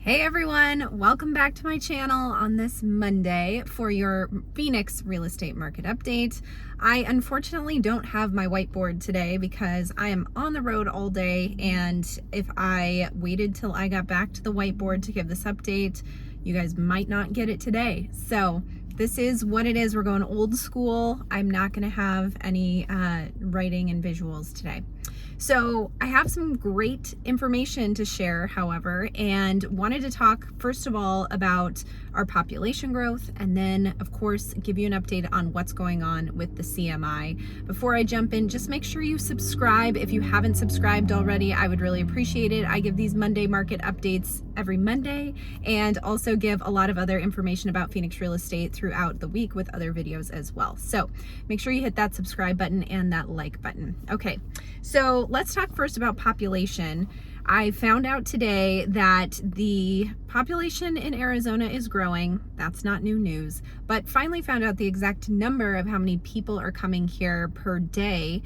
Hey everyone, welcome back to my channel on this Monday for your Phoenix real estate market update. I unfortunately don't have my whiteboard today because I am on the road all day, and if I waited till I got back to the whiteboard to give this update, you guys might not get it today. So this is what it is. We're going old school. I'm not going to have any writing and visuals today. So I have some great information to share, however, and wanted to talk first of all about our population growth, and then of course give you an update on what's going on with the CMI. Before I jump in, just make sure you subscribe. If you haven't subscribed already, I would really appreciate it. I give these Monday market updates every Monday and also give a lot of other information about Phoenix real estate throughout the week with other videos as well. So make sure you hit that subscribe button and that like button. Okay, so let's talk first about population. I found out today that the population in Arizona is growing. That's not new news, but finally found out the exact number of how many people are coming here per day,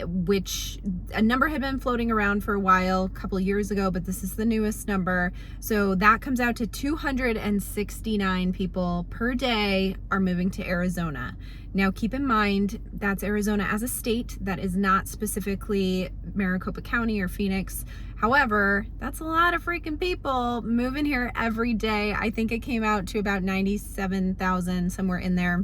which a number had been floating around for a while, a couple of years ago, but this is the newest number. So that comes out to 269 people per day are moving to Arizona. Now, keep in mind, that's Arizona as a state. That is not specifically Maricopa County or Phoenix. However, that's a lot of freaking people moving here every day. I think it came out to about 97,000, somewhere in there,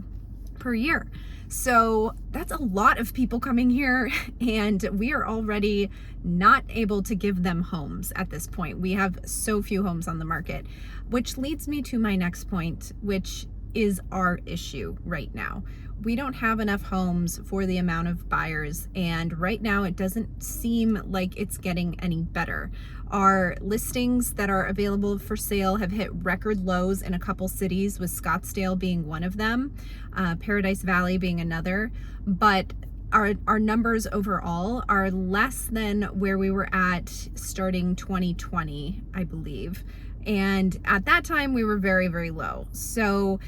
per year. So that's a lot of people coming here, and we are already not able to give them homes at this point. We have so few homes on the market, which leads me to my next point, which is our issue right now. We don't have enough homes for the amount of buyers, and right now it doesn't seem like it's getting any better. Our listings that are available for sale have hit record lows in a couple cities, with Scottsdale being one of them, Paradise Valley being another, but our numbers overall are less than where we were at starting 2020, I believe. And at that time we were very, very low. So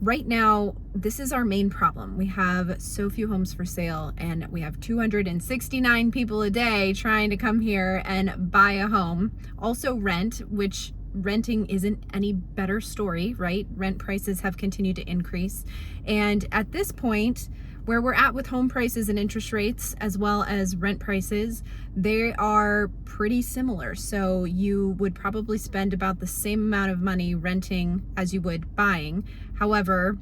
right now, this is our main problem. We have so few homes for sale, and we have 269 people a day trying to come here and buy a home. Also rent, which renting isn't any better story, right? Rent prices have continued to increase. And at this point, where we're at with home prices and interest rates, as well as rent prices, they are pretty similar. So you would probably spend about the same amount of money renting as you would buying. However,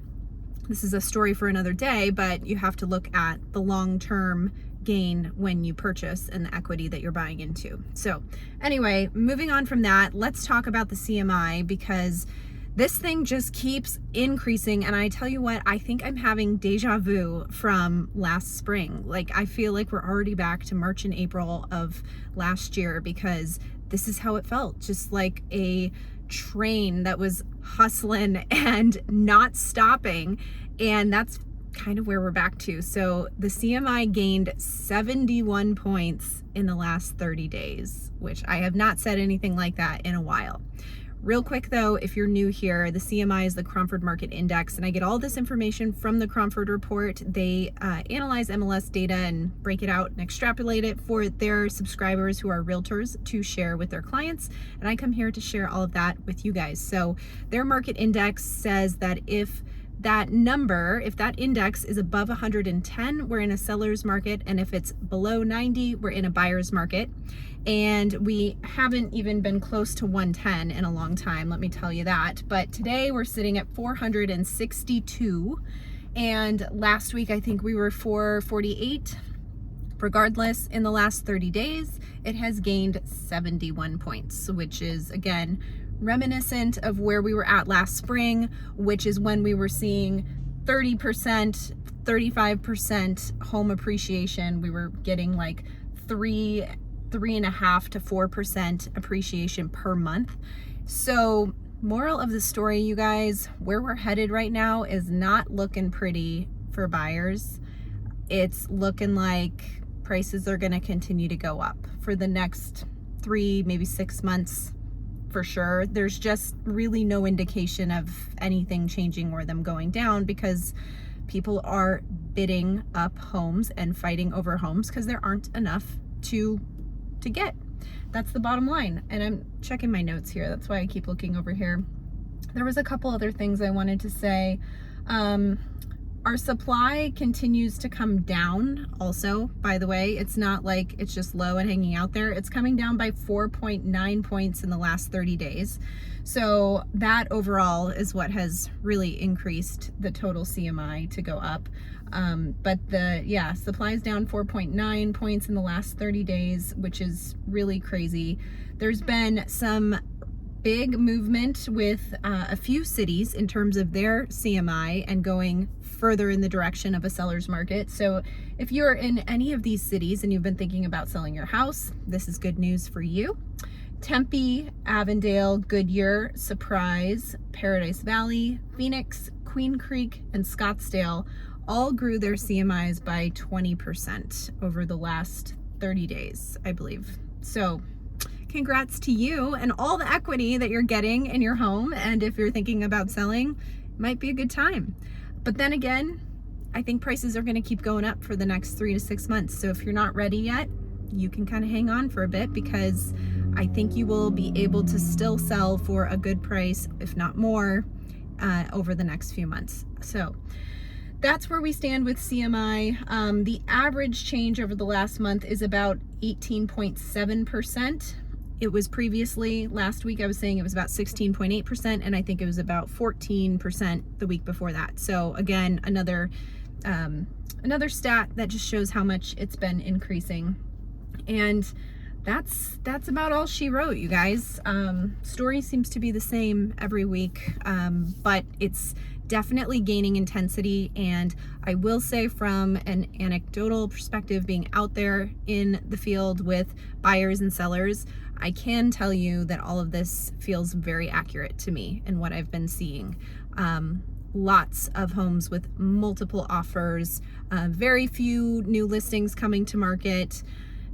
this is a story for another day, but you have to look at the long-term gain when you purchase and the equity that you're buying into. So anyway, moving on from that, let's talk about the CMI, because this thing just keeps increasing. And I tell you what, I think I'm having deja vu from last spring. Like, I feel like we're already back to March and April of last year, because this is how it felt. Just like a train that was hustling and not stopping. And that's kind of where we're back to. So the CMI gained 71 points in the last 30 days, which I have not said anything like that in a while. Real quick though, if you're new here, the CMI is the Cromford Market Index, and I get all this information from the Cromford report. They analyze MLS data and break it out and extrapolate it for their subscribers who are realtors to share with their clients, and I come here to share all of that with you guys. So their market index says that if that index is above 110, we're in a seller's market, and if it's below 90, we're in a buyer's market. And we haven't even been close to 110 in a long time, let me tell you that. But today we're sitting at 462, and last week I think we were 448. Regardless, in the last 30 days, it has gained 71 points, which is, again, reminiscent of where we were at last spring, which is when we were seeing 30%, 35% home appreciation. We were getting like 3.5% to 4% appreciation per month. So moral of the story, you guys, where we're headed right now is not looking pretty for buyers. It's looking like prices are going to continue to go up for the next 3, maybe 6 months for sure. There's just really no indication of anything changing or them going down, because people are bidding up homes and fighting over homes because there aren't enough to get. that's the bottom line. And I'm checking my notes here. That's why I keep looking over here. There was a couple other things I wanted to say. Our supply continues to come down also, by the way. It's not like it's just low and hanging out there. It's coming down by 4.9 points in the last 30 days. So that overall is what has really increased the total CMI to go up. But supply is down 4.9 points in the last 30 days, which is really crazy. There's been some big movement with a few cities in terms of their CMI and going further in the direction of a seller's market. So if you're in any of these cities and you've been thinking about selling your house, this is good news for you. Tempe, Avondale, Goodyear, Surprise, Paradise Valley, Phoenix, Queen Creek, and Scottsdale all grew their CMIs by 20% over the last 30 days, I believe. So congrats to you and all the equity that you're getting in your home. And if you're thinking about selling, it might be a good time. But then again, I think prices are going to keep going up for the next 3 to 6 months. So if you're not ready yet, you can kind of hang on for a bit, because I think you will be able to still sell for a good price, if not more, over the next few months. So that's where we stand with CMI. The average change over the last month is about 18.7%. It was previously, last week I was saying it was about 16.8%, and I think it was about 14% the week before that. So again, another stat that just shows how much it's been increasing. And that's about all she wrote, you guys. Story seems to be the same every week, but it's definitely gaining intensity. And I will say, from an anecdotal perspective, being out there in the field with buyers and sellers, I can tell you that all of this feels very accurate to me and what I've been seeing. Lots of homes with multiple offers, very few new listings coming to market,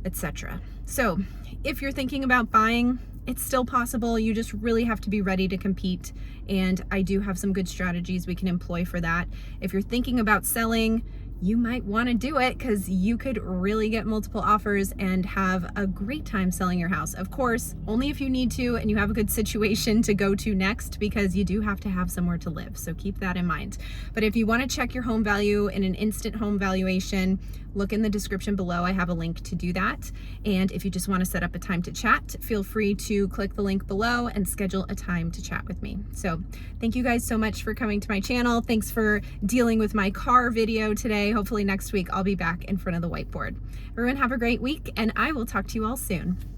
etc. So if you're thinking about buying, it's still possible. You just really have to be ready to compete. And I do have some good strategies we can employ for that. If you're thinking about selling, you might want to do it, because you could really get multiple offers and have a great time selling your house. Of course, only if you need to and you have a good situation to go to next, because you do have to have somewhere to live. So keep that in mind. But if you want to check your home value in an instant home valuation, look in the description below. I have a link to do that. And if you just want to set up a time to chat, feel free to click the link below and schedule a time to chat with me. So thank you guys so much for coming to my channel. Thanks for dealing with my car video today. Hopefully next week I'll be back in front of the whiteboard. Everyone have a great week, and I will talk to you all soon.